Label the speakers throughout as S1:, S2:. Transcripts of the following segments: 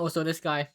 S1: Also, this guy,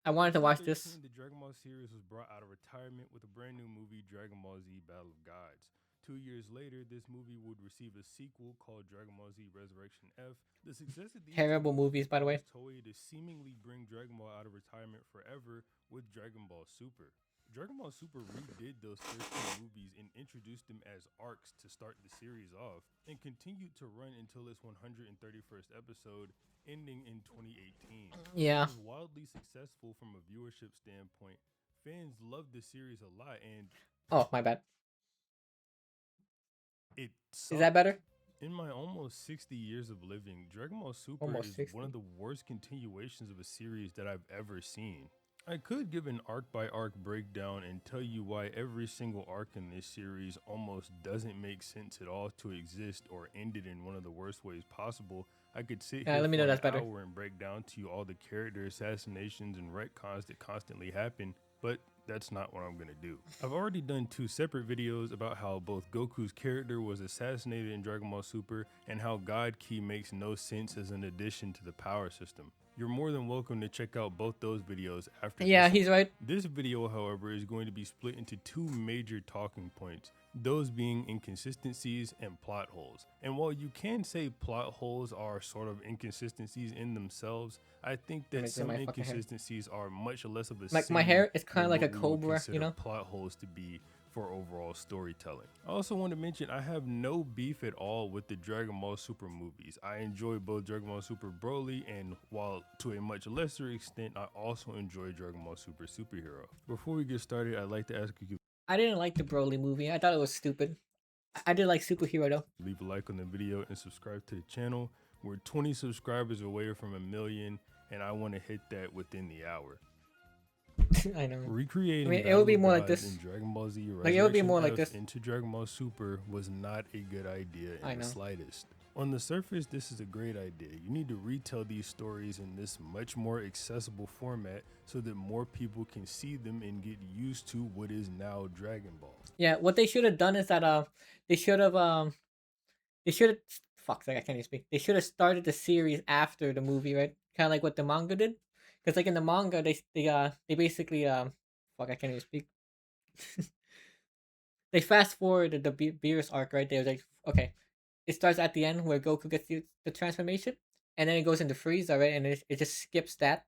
S1: I wanted to watch this.
S2: 2013, the Dragon Ball series was brought out of retirement with a brand new movie, Dragon Ball Z Battle of Gods. 2 years later, this movie would receive a sequel called Dragon Ball Z Resurrection F. The success of these two
S1: Terrible
S2: movies
S1: movies, by the way.
S2: caused Toei to seemingly bring Dragon Ball out of retirement forever with Dragon Ball Super. Dragon Ball Super redid those first two movies and introduced them as arcs to start the series off, and continued to run until its 131st episode, ending in 2018. It
S1: Yeah.
S2: was wildly successful from a viewership standpoint. Fans loved the series a lot, and
S1: Oh, my bad.
S2: it
S1: Is that
S2: sucked.
S1: better?
S2: In my almost 60 years of living, Dragon Ball Super
S1: Almost
S2: is one of
S1: 60.
S2: the worst continuations of a series that I've ever seen. I could give an arc by arc breakdown and tell you why every single arc in this series almost doesn't make sense at all to exist or ended in one of the worst ways possible. I could sit here
S1: Let me know
S2: for an
S1: that's better.
S2: hour and break down to you all the character assassinations and retcons that constantly happen, but that's not what I'm gonna do. I've already done two separate videos about how both Goku's character was assassinated in Dragon Ball Super and how God Ki makes no sense as an addition to the power system. You're more than welcome to check out both those videos after
S1: Yeah,
S2: this one.
S1: he's right.
S2: This video, however, is going to be split into two major talking points, those being inconsistencies and plot holes. And while you can say plot holes are sort of inconsistencies in themselves, I think
S1: Let
S2: that
S1: me do
S2: some
S1: my fucking hair.
S2: inconsistencies are much less of a
S1: Like my
S2: sin
S1: hair is kind of
S2: than
S1: like a
S2: what we would
S1: cobra, you
S2: consider
S1: know.
S2: plot holes to be for overall storytelling. I also want to mention I have no beef at all with the Dragon Ball Super movies. I enjoy both Dragon Ball Super Broly, and while to a much lesser extent, I also enjoy Dragon Ball Super Superhero. Before we get started, I'd like to ask you to
S1: I didn't like the Broly movie. I thought it was stupid. I did like superhero though.
S2: leave a like on the video and subscribe to the channel. We're 20 subscribers away from a million, and I want to hit that within the hour.
S1: I know. I
S2: Recreating
S1: mean, it would
S2: Battle
S1: be
S2: of
S1: more like
S2: Gods
S1: this.
S2: in Dragon Ball Z
S1: Like it would be
S2: Resurrection
S1: more like
S2: F
S1: this.
S2: into Dragon Ball Super was not a good idea
S1: I
S2: in the
S1: know.
S2: slightest. On the surface, this is a great idea. You need to retell these stories in this much more accessible format so that more people can see them and get used to what is now Dragon Ball.
S1: Yeah, what they should have done is that they should have they should have fuck like I can't even speak. They should have started the series after the movie, right? Kind of like what the manga did. Because like in the manga, they basically fuck I can't even speak. They fast forwarded the Beerus arc, right? They were like, okay, it starts at the end where Goku gets the transformation, and then it goes into Frieza, right? And it just skips that,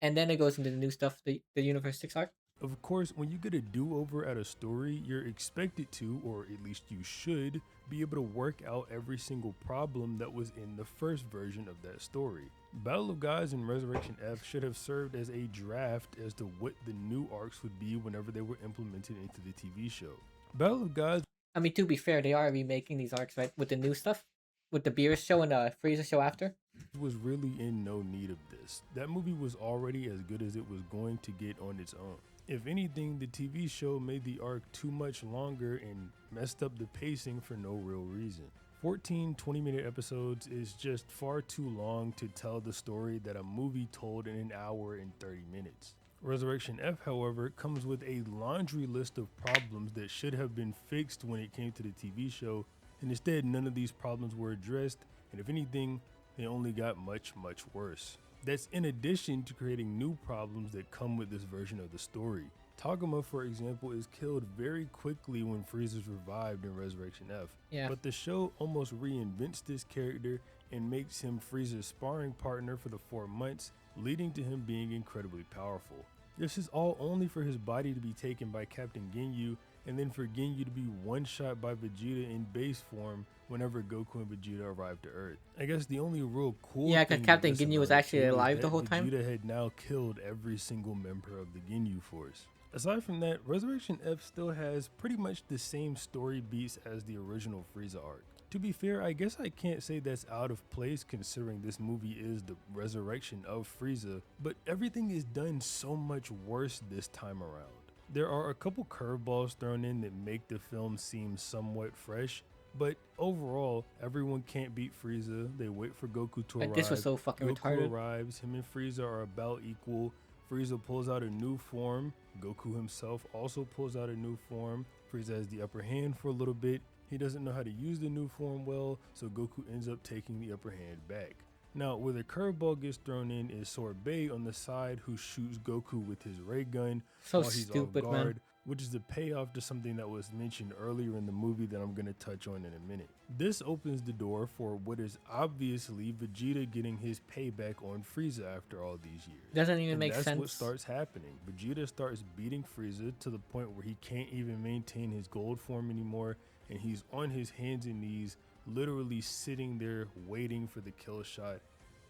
S1: and then it goes into the new stuff, the Universe 6 arc.
S2: Of course, when you get a do over at a story, you're expected to, or at least you should, be able to work out every single problem that was in the first version of that story. Battle of Gods and Resurrection F should have served as a draft as to what the new arcs would be whenever they were implemented into the TV show. Battle of Gods
S1: I mean, to be fair, they are remaking these arcs, right? With the new stuff, with the Beerus show and the Frieza show after.
S2: was really in no need of this. That movie was already as good as it was going to get on its own. If anything, the TV show made the arc too much longer and messed up the pacing for no real reason. 14 20-minute episodes is just far too long to tell the story that a movie told in an hour and 30 minutes. Resurrection F, however, comes with a laundry list of problems that should have been fixed when it came to the TV show, and instead, none of these problems were addressed, and if anything, they only got much, much worse. That's in addition to creating new problems that come with this version of the story. Tagoma, for example, is killed very quickly when Frieza's revived in Resurrection F,
S1: Yeah.
S2: but the show almost reinvents this character and makes him Frieza's sparring partner for the 4 months, leading to him being incredibly powerful. This is all only for his body to be taken by Captain Ginyu, and then for Ginyu to be one-shot by Vegeta in base form whenever Goku and Vegeta arrive to Earth. I guess the only real cool
S1: Yeah, because
S2: thing to
S1: Captain
S2: this
S1: Ginyu was
S2: about
S1: actually
S2: too is
S1: alive the
S2: that
S1: whole time.
S2: Vegeta had now killed every single member of the Ginyu Force. Aside from that, Resurrection F still has pretty much the same story beats as the original Frieza arc. To be fair, I guess I can't say that's out of place considering this movie is the resurrection of Frieza, but everything is done so much worse this time around. There are a couple curveballs thrown in that make the film seem somewhat fresh, but overall, everyone can't beat Frieza. They wait for Goku to
S1: Like this was
S2: arrive.
S1: so fucking
S2: Goku
S1: retarded.
S2: arrives, him and Frieza are about equal. Frieza pulls out a new form. Goku himself also pulls out a new form. Frieza has the upper hand for a little bit. He doesn't know how to use the new form well, so Goku ends up taking the upper hand back. Now, where the curveball gets thrown in is Sorbet on the side, who shoots Goku with his ray gun
S1: So
S2: while he's off
S1: stupid, man.
S2: guard, which is the payoff to something that was mentioned earlier in the movie that I'm going to touch on in a minute. This opens the door for what is obviously Vegeta getting his payback on Frieza after all these years.
S1: Doesn't even
S2: And
S1: make
S2: that's
S1: sense.
S2: what starts happening. Vegeta starts beating Frieza to the point where he can't even maintain his gold form anymore, and he's on his hands and knees, literally sitting there waiting for the kill shot,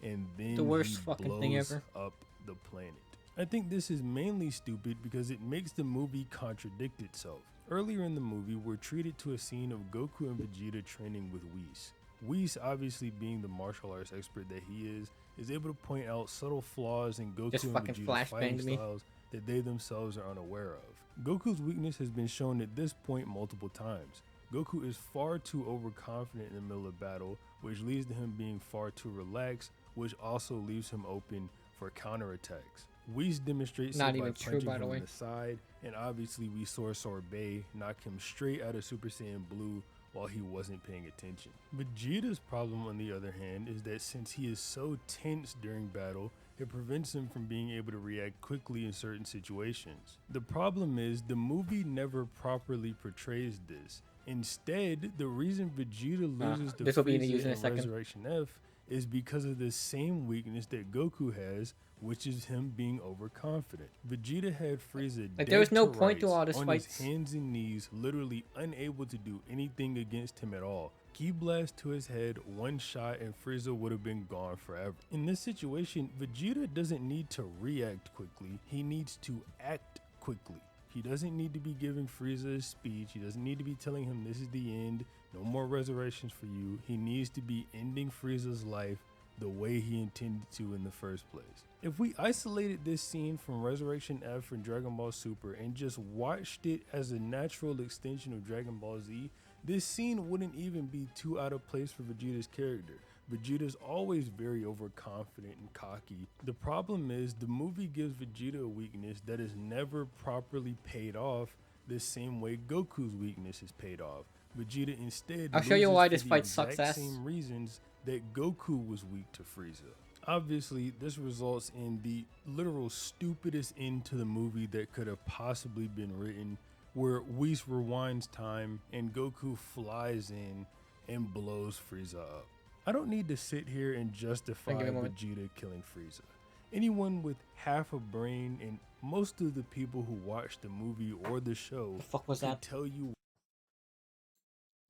S2: and then
S1: The worst
S2: he
S1: fucking thing
S2: blows
S1: ever.
S2: up the planet. I think this is mainly stupid because it makes the movie contradict itself. Earlier in the movie, we're treated to a scene of Goku and Vegeta training with Whis. Whis, obviously being the martial arts expert that he is able to point out subtle flaws in Goku
S1: Just
S2: and
S1: fucking
S2: Vegeta's fighting
S1: flashbanged me.
S2: styles that they themselves are unaware of. Goku's weakness has been shown at this point multiple times. Goku is far too overconfident in the middle of battle, which leads to him being far too relaxed, which also leaves him open for counterattacks. Whis demonstrates
S1: Not
S2: it by
S1: even true,
S2: punching
S1: by the
S2: him
S1: way.
S2: in the side, and obviously we saw Sorbet knock him straight out of Super Saiyan Blue while he wasn't paying attention. Vegeta's problem, on the other hand, is that since he is so tense during battle, it prevents him from being able to react quickly in certain situations. The problem is the movie never properly portrays this. Instead, the reason Vegeta loses to
S1: this will be in the
S2: Frieza
S1: use in a
S2: in
S1: second.
S2: Resurrection F is because of the same weakness that Goku has, which is him being overconfident. Vegeta had Frieza
S1: Like, there was no
S2: dead
S1: point to
S2: rights,
S1: all this
S2: on
S1: fights.
S2: his hands and knees, literally unable to do anything against him at all. Ki blast to his head, one shot, and Frieza would have been gone forever. In this situation, Vegeta doesn't need to react quickly, he needs to act quickly. He doesn't need to be giving Frieza a speech. He doesn't need to be telling him this is the end, no more resurrections for you. He needs to be ending Frieza's life the way he intended to in the first place. If we isolated this scene from Resurrection F and Dragon Ball Super and just watched it as a natural extension of Dragon Ball Z, this scene wouldn't even be too out of place for Vegeta's character. Vegeta's always very overconfident and cocky. The problem is the movie gives Vegeta a weakness that is never properly paid off the same way Goku's weakness is paid off. Vegeta instead
S1: I'll show you why
S2: loses
S1: this
S2: for the
S1: fight sucks
S2: exact
S1: ass.
S2: same reasons that Goku was weak to Frieza. Obviously, this results in the literal stupidest end to the movie that could have possibly been written, where Whis rewinds time and Goku flies in and blows Frieza up. I don't need to sit here and justify
S1: Give me a moment.
S2: Vegeta killing Frieza. Anyone with half a brain, and most of the people who watch the movie or the show
S1: The fuck was
S2: could
S1: that?
S2: tell you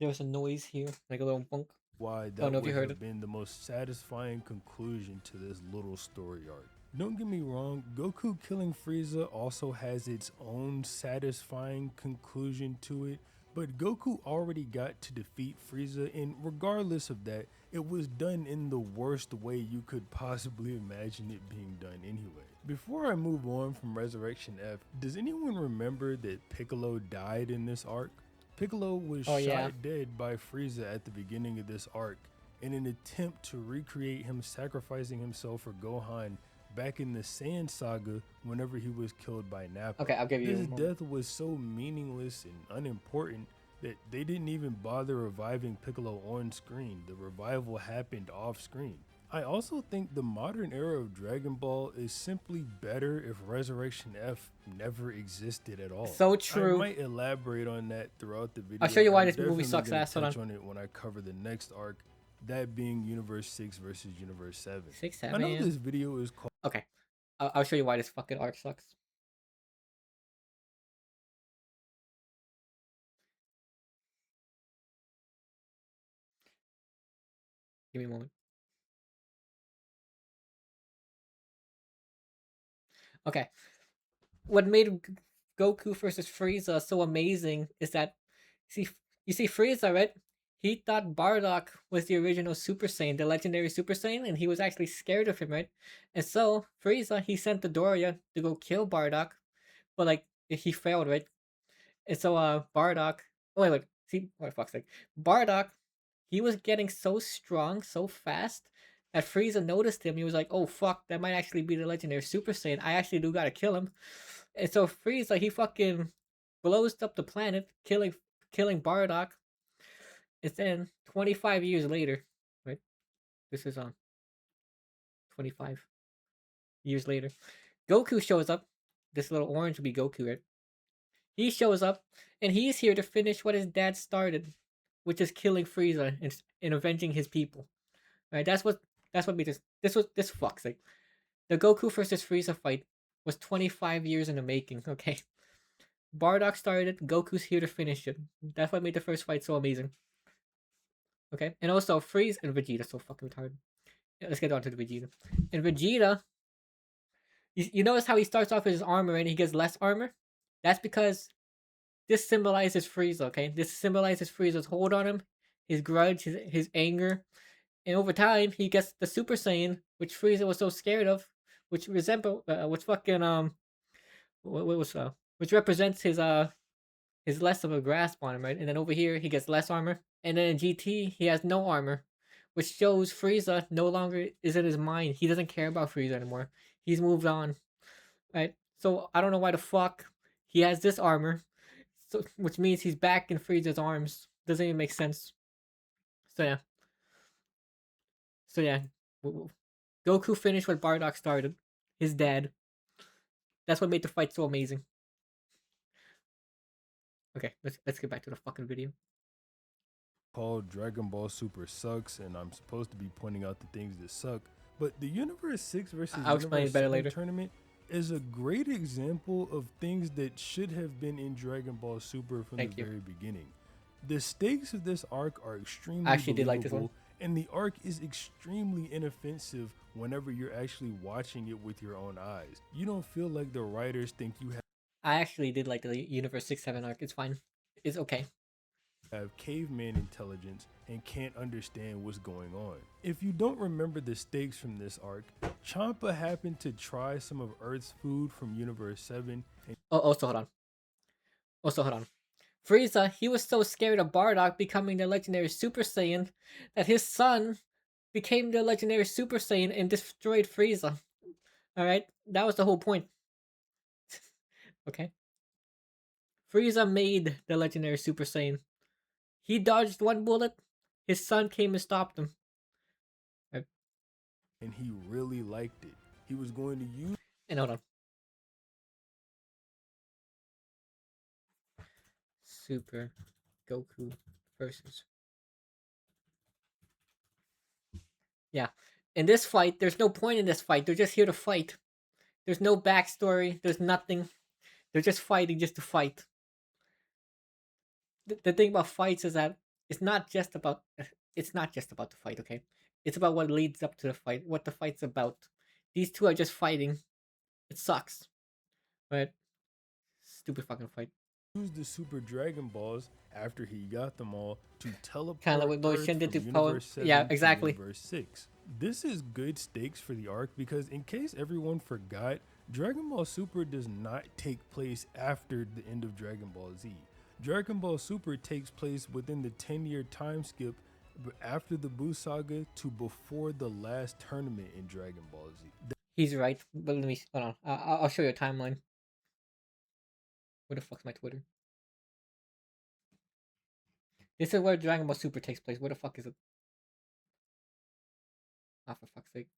S1: There was a noise here, like a little bunk.
S2: why
S1: Don't
S2: that
S1: know if
S2: would
S1: you heard
S2: have
S1: it.
S2: been the most satisfying conclusion to this little story arc. Don't get me wrong, Goku killing Frieza also has its own satisfying conclusion to it, but Goku already got to defeat Frieza, and regardless of that, it was done in the worst way you could possibly imagine it being done anyway. Before I move on from Resurrection F, does anyone remember that Piccolo died in this arc? Piccolo was
S1: Oh,
S2: shot
S1: yeah.
S2: dead by Frieza at the beginning of this arc in an attempt to recreate him sacrificing himself for Gohan back in the Saiyan saga whenever he was killed by Nappa.
S1: Okay, I'll give you a
S2: His
S1: moment.
S2: death was so meaningless and unimportant that they didn't even bother reviving Piccolo on screen. The revival happened off screen. I also think the modern era of Dragon Ball is simply better if Resurrection F never existed at all.
S1: So true.
S2: I might elaborate on that throughout the video.
S1: I'll show you why
S2: I'm
S1: this movie
S2: definitely
S1: sucks
S2: gonna
S1: ass. Hold
S2: touch
S1: on.
S2: on it when I cover the next arc, that being Universe 6 versus Universe 7.
S1: 6,
S2: I know
S1: 7.
S2: this video is called
S1: Okay, I'll show you why this fucking arc sucks. Give me a moment. Okay, what made Goku versus Frieza so amazing is that, you see Frieza, right? He thought Bardock was the original Super Saiyan, the legendary Super Saiyan, and he was actually scared of him, right? And so Frieza, he sent the Doria to go kill Bardock, but like he failed, right? And so Bardock, oh wait, see, oh fuck's sake, Bardock, he was getting so strong so fast that Frieza noticed him. He was like, "Oh fuck, that might actually be the legendary Super Saiyan. I actually do gotta kill him." And so Frieza, he fucking blows up the planet, killing Bardock. And then 25 years later, right? This is 25 years later. Goku shows up. This little orange would be Goku, right? He shows up, and he's here to finish what his dad started, which is killing Frieza and avenging his people. Right? That's what made this fucks like the Goku versus Frieza fight was 25 years in the making. Okay, Bardock started it. Goku's here to finish it. That's what made the first fight so amazing. Okay, and also Frieza and Vegeta so fucking retarded. Let's get on to the Vegeta. And Vegeta, you notice how he starts off with his armor and he gets less armor? That's because this symbolizes Frieza, okay? This symbolizes Frieza's hold on him, his grudge, his anger. And over time, he gets the Super Saiyan, which Frieza was so scared of, which which fucking, what was, which represents his less of a grasp on him, right? And then over here, he gets less armor. And then in GT, he has no armor, which shows Frieza no longer is in his mind. He doesn't care about Frieza anymore. He's moved on, right? So I don't know why the fuck he has this armor, so which means he's back in Frieza's arms. Doesn't even make sense. So yeah. So yeah, Goku finished what Bardock started. His dad. That's what made the fight so amazing. Okay, let's get back to the fucking video.
S2: Called Dragon Ball Super sucks, and I'm supposed to be pointing out the things that suck. But the Universe 6 versus
S1: I'll explain
S2: Universe
S1: it better
S2: 7
S1: later.
S2: tournament is a great example of things that should have been in Dragon Ball Super from the very beginning. The stakes of this arc are extremely
S1: I actually did like this one.
S2: and the arc is extremely inoffensive whenever you're actually watching it with your own eyes. You don't feel like the writers think you
S1: I actually did like the Universe 6-7 arc. It's fine. It's okay.
S2: Have caveman intelligence and can't understand what's going on. If you don't remember the stakes from this arc, Champa happened to try some of Earth's food from Universe 7 and
S1: Also, hold on. Frieza, he was so scared of Bardock becoming the legendary Super Saiyan that his son became the legendary Super Saiyan and destroyed Frieza. Alright? That was the whole point. Okay? Frieza made the legendary Super Saiyan. He dodged one bullet, his son came and stopped him.
S2: and he really liked it. He was going to use
S1: And hold on. Super Goku versus. Yeah. In this fight, there's no point in this fight. They're just here to fight. There's no backstory. There's nothing. They're just fighting just to fight. The thing about fights is that it's not just about the fight, okay? It's about what leads up to the fight, what the fight's about. These two are just fighting. It sucks. But stupid fucking fight.
S2: use the Super Dragon Balls after he got them all to teleport
S1: Kinda like what
S2: Earth
S1: Shin did
S2: from
S1: to Poe.
S2: Universe 7
S1: Yeah,
S2: to
S1: exactly.
S2: Universe 6. This is good stakes for the arc because in case everyone forgot, Dragon Ball Super does not take place after the end of Dragon Ball Z. Dragon Ball Super takes place within the 10-year time skip after the Buu Saga to before the last tournament in Dragon Ball Z.
S1: He's right, but let me hold on. I'll show you a timeline. Where the fuck's my Twitter? This is where Dragon Ball Super takes place. Where the fuck is it? Ah, for fuck's sake.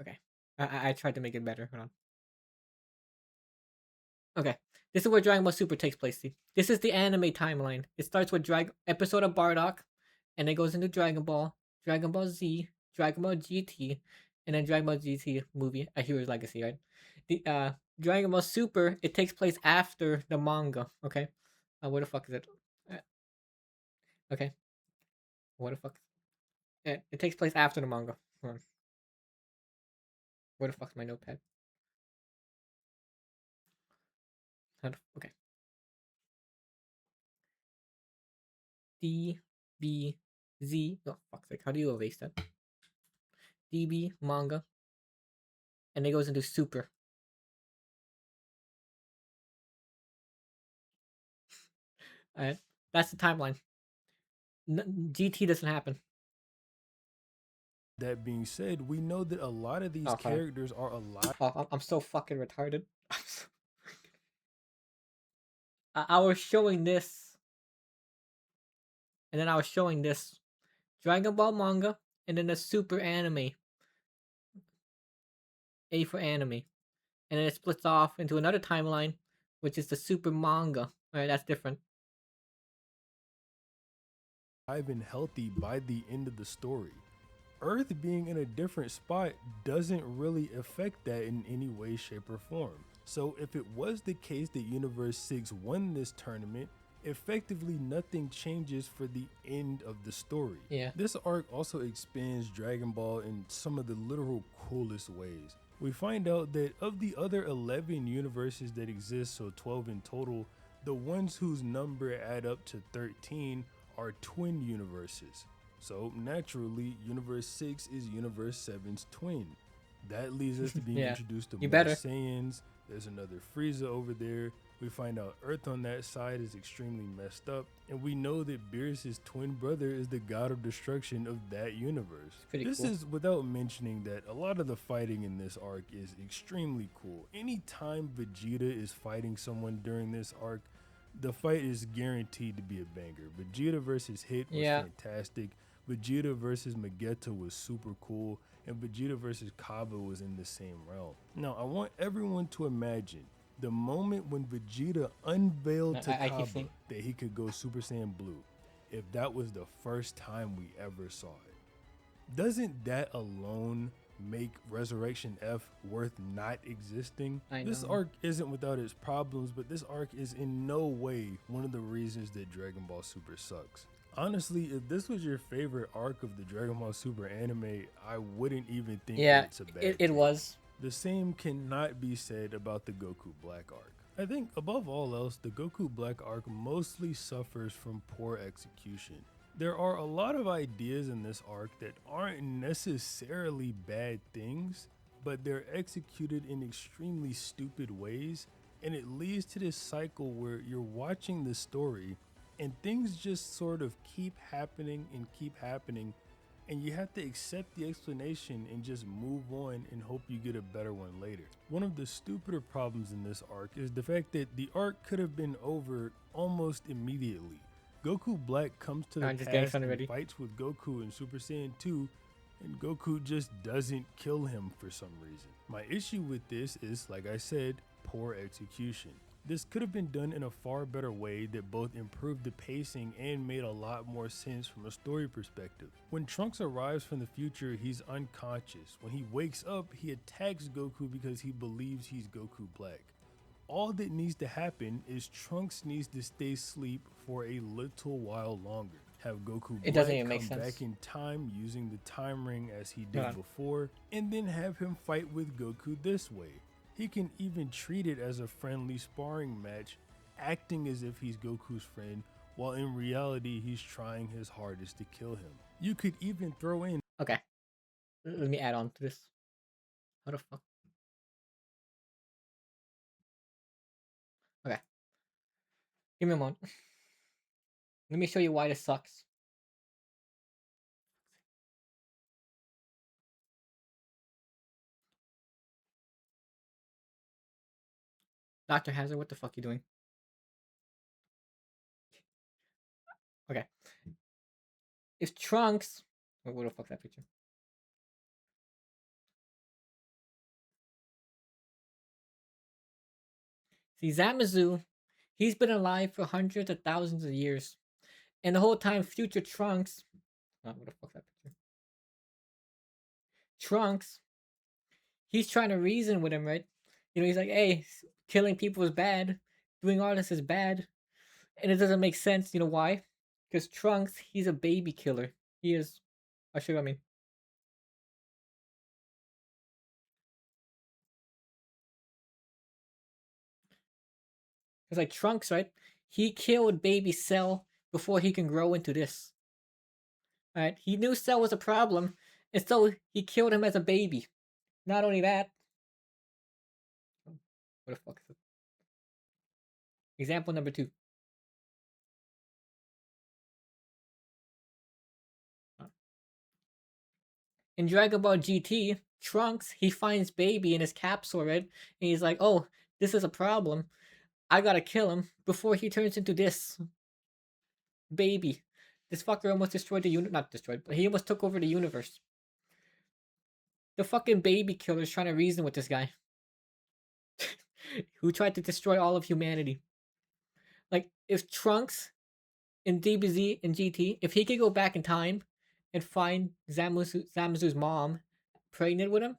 S1: Okay. I tried to make it better. Hold on. Okay. This is where Dragon Ball Super takes place. See? This is the anime timeline. It starts with episode of Bardock, and it goes into Dragon Ball Z, Dragon Ball GT, and then Dragon Ball GT movie, A Hero's Legacy, right? The Dragon Ball Super, it takes place after the manga, okay? Where the fuck is it? Okay. What the fuck? It takes place after the manga. Hold on. Where the fuck's my notepad? Okay. DBZ. Oh, fuck's sake. How do you erase that? DB manga. And it goes into Super. Alright. That's the timeline. GT doesn't happen.
S2: That being said, we know that a lot of these characters are alive.
S1: Oh, I'm so fucking retarded. I was showing this. And then I was showing this. Dragon Ball manga, and then a super anime, A for anime, and then it splits off into another timeline, which is the super manga. All right, that's different.
S2: Alive and healthy by the end of the story. Earth being in a different spot doesn't really affect that in any way, shape, or form. So if it was the case that Universe 6 won this tournament, effectively nothing changes for the end of the story.
S1: Yeah.
S2: This arc also expands Dragon Ball in some of the literal coolest ways. We find out that of the other 11 universes that exist, so 12 in total, the ones whose number add up to 13 are twin universes. So naturally, Universe 6 is Universe 7's twin. That leads us to being
S1: Yeah.
S2: introduced to
S1: You
S2: more
S1: better.
S2: Saiyans. There's another Frieza over there. We find out Earth on that side is extremely messed up, and we know that Beerus' twin brother is the god of destruction of that universe.
S1: Pretty
S2: This
S1: cool.
S2: is without mentioning that a lot of the fighting in this arc is extremely cool. Anytime Vegeta is fighting someone during this arc, the fight is guaranteed to be a banger. Vegeta versus Hit was
S1: Yeah.
S2: fantastic. Vegeta versus Magetta was super cool, and Vegeta versus Kaba was in the same realm. Now, I want everyone to imagine the moment when Vegeta unveiled to
S1: I keep
S2: Kaba
S1: seeing-
S2: that he could go Super Saiyan Blue, if that was the first time we ever saw it. Doesn't that alone make Resurrection F worth not existing?
S1: I
S2: This
S1: know.
S2: arc isn't without its problems, but this arc is in no way one of the reasons that Dragon Ball Super sucks. Honestly, if this was your favorite arc of the Dragon Ball Super anime, I wouldn't even think
S1: Yeah,
S2: that it's a bad
S1: it
S2: thing.
S1: was.
S2: The same cannot be said about the Goku Black arc. I think above all else, the Goku Black arc mostly suffers from poor execution. There are a lot of ideas in this arc that aren't necessarily bad things, but they're executed in extremely stupid ways, and it leads to this cycle where you're watching the story and things just sort of keep happening, and you have to accept the explanation and just move on and hope you get a better one later. One of the stupider problems in this arc is the fact that the arc could have been over almost immediately. Goku Black comes to the
S1: I'm just getting
S2: past
S1: something
S2: and
S1: ready.
S2: fights with Goku in Super Saiyan 2, and Goku just doesn't kill him for some reason. My issue with this is, like I said, poor execution. This could have been done in a far better way that both improved the pacing and made a lot more sense from a story perspective. When Trunks arrives from the future, he's unconscious. When he wakes up, he attacks Goku because he believes he's Goku Black. All that needs to happen is Trunks needs to stay asleep for a little while longer. Have Goku
S1: It
S2: Black
S1: doesn't even make
S2: come
S1: sense.
S2: back in time using the time ring as he did
S1: Yeah.
S2: before, and then have him fight with Goku this way. He can even treat it as a friendly sparring match, acting as if he's Goku's friend, while in reality he's trying his hardest to kill him. You could even throw in
S1: Okay. Let me add on to this. How the fuck? Okay. Give me a moment. Let me show you why this sucks. Dr. Hazard, what the fuck you doing? Okay. If Trunks... Where the fuck's that picture? See, Zamazu, he's been alive for hundreds of thousands of years. And the whole time, future Trunks... Oh, where the fuck's that picture? Trunks, he's trying to reason with him, right? You know, he's like, hey, killing people is bad. Doing all this is bad. And it doesn't make sense. You know why? Because Trunks, he's a baby killer. He is... I'll show you what I mean. It's like Trunks, right? He killed baby Cell before he can grow into this. Alright, he knew Cell was a problem, and so he killed him as a baby. Not only that... What the fuck is it? Example number 2. In Dragon Ball GT, Trunks, he finds Baby in his capsule, right? And he's like, oh, this is a problem. I gotta kill him before he turns into this. Baby. This fucker almost destroyed the not destroyed, but he almost took over the universe. The fucking baby killer is trying to reason with this guy who tried to destroy all of humanity. Like, if Trunks in DBZ and GT, if he could go back in time and find Zamazu's mom pregnant with him,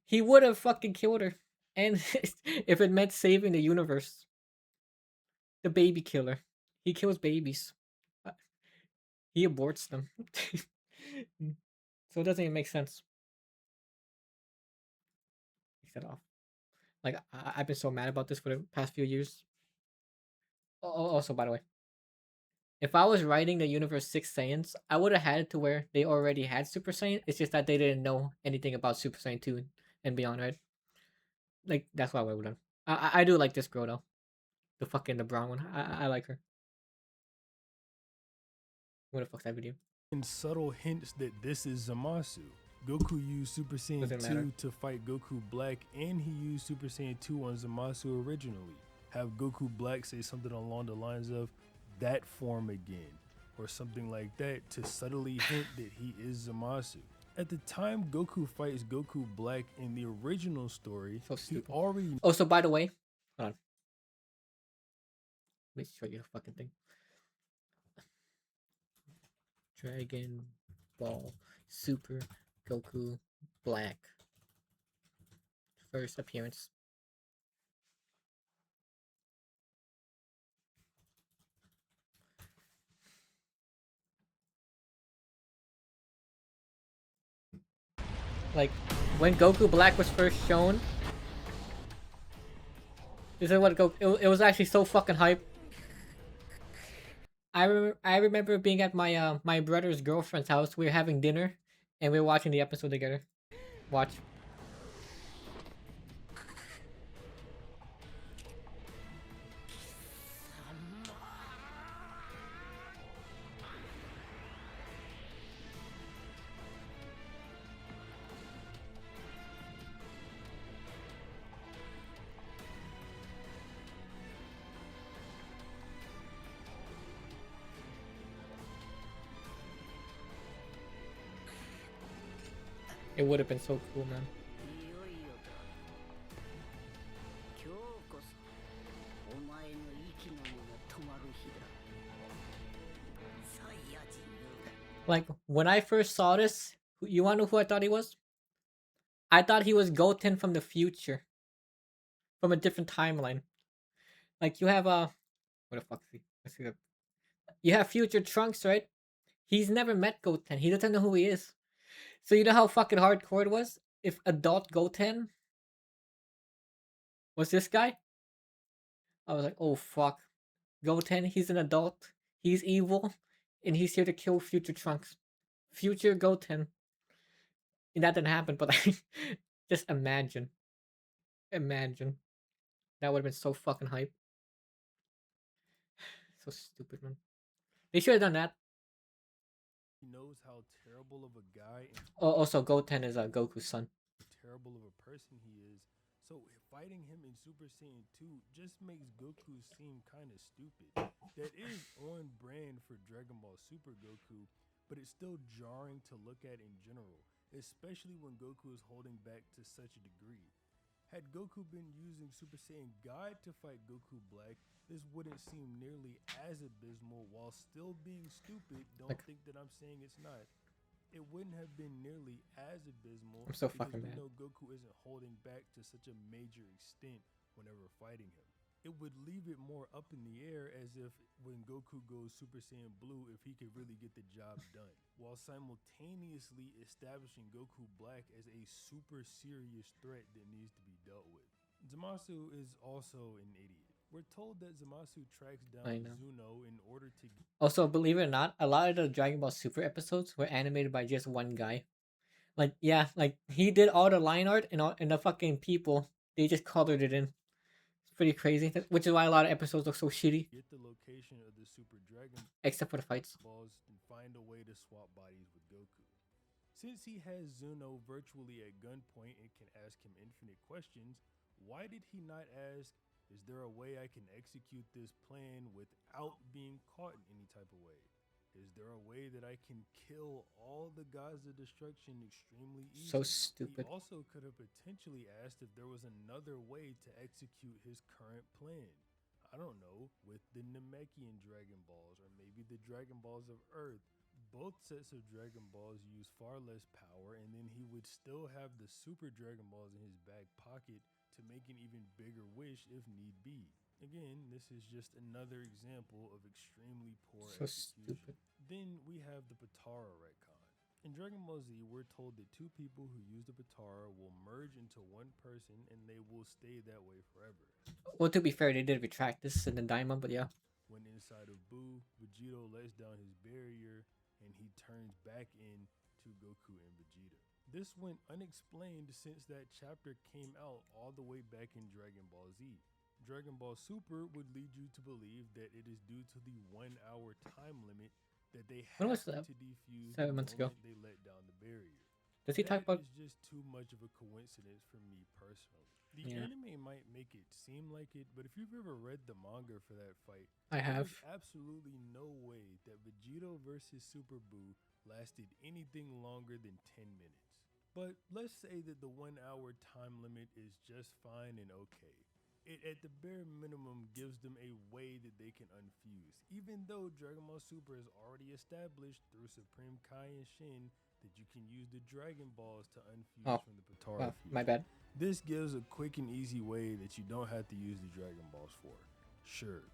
S1: he would have fucking killed her. And if it meant saving the universe, the baby killer, he kills babies. Uh, He aborts them. So it doesn't even make sense. Take that off. Like, I've been so mad about this for the past few years. Also, by the way, if I was writing the Universe 6 Saiyans, I would have had it to where they already had Super Saiyan. It's just that they didn't know anything about Super Saiyan 2 and beyond, right? Like, that's what I would have done. I do like this girl, though. The brown one. I like her. What the fuck's that video?
S2: And subtle hints that this is Zamasu. Goku used Super Saiyan 2 to fight Goku Black, and he used Super Saiyan 2 on Zamasu originally. Have Goku Black say something along the lines of, that form again, or something like that to subtly hint that he is Zamasu. At the time Goku fights Goku Black in the original story, he already...
S1: Oh, so by the way, hold on. Let me show you the fucking thing. Dragon Ball Super Goku Black. First appearance. Like, when Goku Black was first shown, this is what it was actually so fucking hype. I remember being at my my brother's girlfriend's house. We were having dinner, and we were watching the episode together. Watch. It would have been so cool, man. Like, when I first saw this, you wanna know who I thought he was? I thought he was Goten from the future. From a different timeline. Like, you have what the fuck is he? Let's see that. You have future Trunks, right? He's never met Goten. He doesn't know who he is. So you know how fucking hardcore it was? If adult Goten was this guy? I was like, oh fuck. Goten, he's an adult. He's evil. And he's here to kill future Trunks. Future Goten. And that didn't happen, but like, just imagine. Imagine. That would have been so fucking hype. So stupid, man. They should have done that.
S2: He knows how terrible of a guy and
S1: Also, Goten is Goku's son.
S2: terrible of a person he is. So fighting him in Super Saiyan 2 just makes Goku seem kind of stupid. That is on brand for Dragon Ball Super Goku, but it's still jarring to look at in general, especially when Goku is holding back to such a degree. Had Goku been using Super Saiyan God to fight Goku Black, this wouldn't seem nearly as abysmal while still being stupid. Don't think that I'm saying it's not. It wouldn't have been nearly as abysmal
S1: I'm so
S2: because
S1: fucking
S2: we
S1: mad.
S2: know Goku isn't holding back to such a major extent whenever fighting him. It would leave it more up in the air as if when Goku goes Super Saiyan Blue, if he could really get the job done, while simultaneously establishing Goku Black as a super serious threat that needs to be dealt with. Zamasu is also an idiot. We're told that Zamasu tracks down Zuno in order to...
S1: Also, believe it or not, a lot of the Dragon Ball Super episodes were animated by just one guy. Like, yeah, like, he did all the line art and the fucking people, they just colored it in. Pretty crazy, which is why a lot of episodes look so shitty.
S2: Get the location of the Super Dragon
S1: except for the fights
S2: balls and find a way to swap bodies with Goku. Since he has Zuno virtually at gunpoint and can ask him infinite questions, why did he not ask, is there a way I can execute this plan without being caught in any type of way? Is there a way that I can kill all the gods of destruction extremely
S1: So
S2: easily? He
S1: stupid.
S2: also could have potentially asked if there was another way to execute his current plan. I don't know, with the Namekian Dragon Balls or maybe the Dragon Balls of Earth. Both sets of Dragon Balls use far less power, and then he would still have the Super Dragon Balls in his back pocket to make an even bigger wish if need be. Again, this is just another example of extremely poor
S1: So
S2: execution.
S1: stupid.
S2: Then we have the Potara retcon. In Dragon Ball Z, we're told that two people who use the Potara will merge into one person and they will stay that way forever.
S1: Well, to be fair, they did retract this in the Daima, but yeah.
S2: When inside of Buu, Vegito lets down his barrier and he turns back in to Goku and Vegeta. This went unexplained since that chapter came out all the way back in Dragon Ball Z. Dragon Ball Super would lead you to believe that it is due to the 1 hour time limit that they
S1: When
S2: have
S1: was that?
S2: to defuse
S1: 7 months
S2: the
S1: ago.
S2: moment they let down the barrier.
S1: Does he talk
S2: That
S1: about?
S2: is just too much of a coincidence for me personally. The
S1: Yeah.
S2: anime might make it seem like it, but if you've ever read the manga for that fight,
S1: I have.
S2: there's absolutely no way that Vegito versus Super Buu lasted anything longer than 10 minutes. But let's say that the 1 hour time limit is just fine and okay. It at the bare minimum gives them a way that they can unfuse, even though Dragon Ball Super is already established through Supreme Kai and Shin that you can use the Dragon Balls to unfuse
S1: Oh,
S2: from the Potara
S1: my
S2: fusion.
S1: bad.
S2: This gives a quick and easy way that you don't have to use the Dragon Balls for. Sure.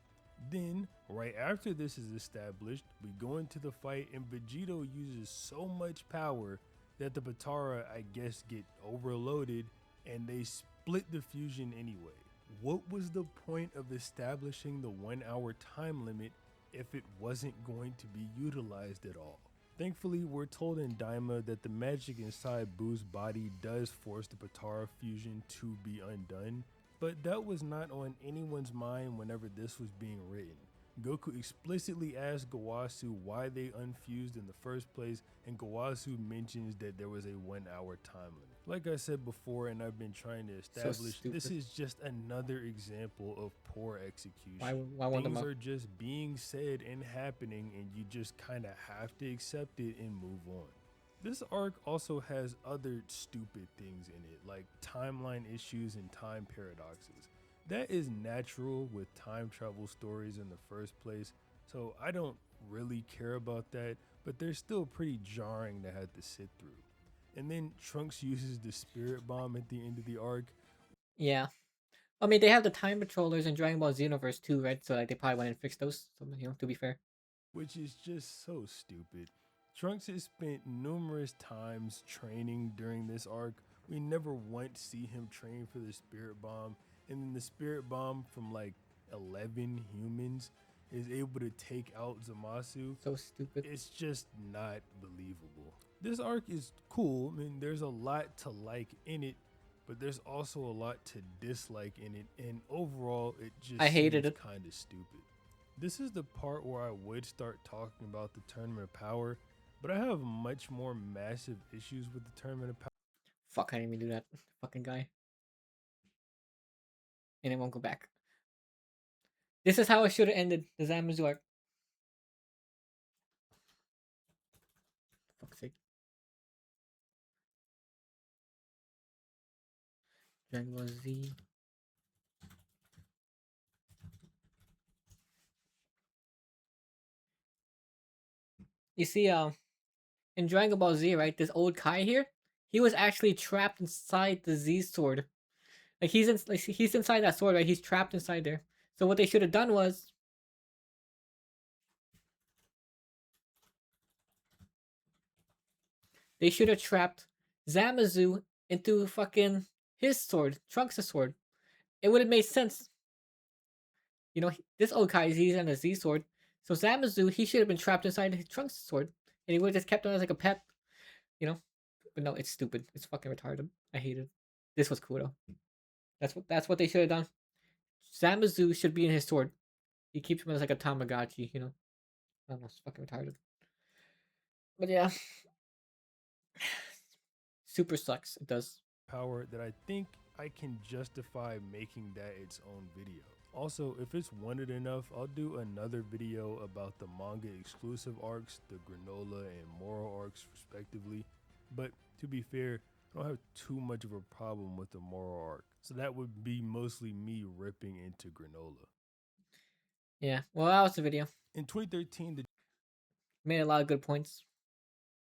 S2: Then, right after this is established, we go into the fight and Vegito uses so much power that the Potara, I guess, get overloaded and they split the fusion anyway. What was the point of establishing the 1 hour time limit if it wasn't going to be utilized at all? Thankfully, we're told in Daima that the magic inside Buu's body does force the Potara fusion to be undone, but that was not on anyone's mind whenever this was being written. Goku explicitly asked Gowasu why they unfused in the first place, and Gowasu mentions that there was a 1 hour time limit. Like I said before, and I've been trying to establish, this
S1: stupid.
S2: is just another example of poor execution.
S1: Why won't
S2: Things
S1: them?
S2: are just being said and happening, and you just kind of have to accept it and move on. This arc also has other stupid things in it, like timeline issues and time paradoxes. That is natural with time travel stories in the first place, so I don't really care about that, but they're still pretty jarring to have to sit through. And then Trunks uses the Spirit Bomb at the end of the arc,
S1: Yeah. I mean, they have the time patrollers in Dragon Ball Xenoverse too, right? So like they probably went and fixed those. So to be fair.
S2: which is just so stupid. Trunks has spent numerous times training during this arc. We never once see him train for the Spirit Bomb, and then the Spirit Bomb from like 11 humans is able to take out Zamasu.
S1: So stupid.
S2: It's just not believable. This arc is cool. I mean, there's a lot to like in it, but there's also a lot to dislike in it, and overall, it just
S1: I hated it.
S2: kind of stupid. This is the part where I would start talking about the Tournament of Power, but I have much more massive issues with the Tournament of Power.
S1: Fuck, I didn't even do that. Fucking guy. And it won't go back. This is how it should have ended. The Zamasu arc. Fuck's sake. Dragon Ball Z. You see, in Dragon Ball Z, right? This old Kai here, he was actually trapped inside the Z sword. Like he's inside that sword, right? He's trapped inside there. So what they should have done was they should have trapped Zamazu into fucking his sword, Trunks' sword. It would have made sense. You know, this old Kai, he's on a Z sword. So Zamazu, he should have been trapped inside his Trunks' sword. And he would have just kept on as like a pet. You know? But no, it's stupid. It's fucking retarded. I hate it. This was cool though. That's what they should have done. Zamazu should be in his sword. He keeps him as like a Tamagotchi, you know? I don't know, it's fucking retarded. But yeah. Super sucks. It does.
S2: Power that I think I can justify making that its own video. Also, if it's wanted enough, I'll do another video about the manga exclusive arcs, the Granola and Moro arcs respectively. But to be fair, I don't have too much of a problem with the Moro arc, so that would be mostly me ripping into Granola.
S1: Yeah. Well, that was the video.
S2: In 2013, the
S1: Made a lot of good points.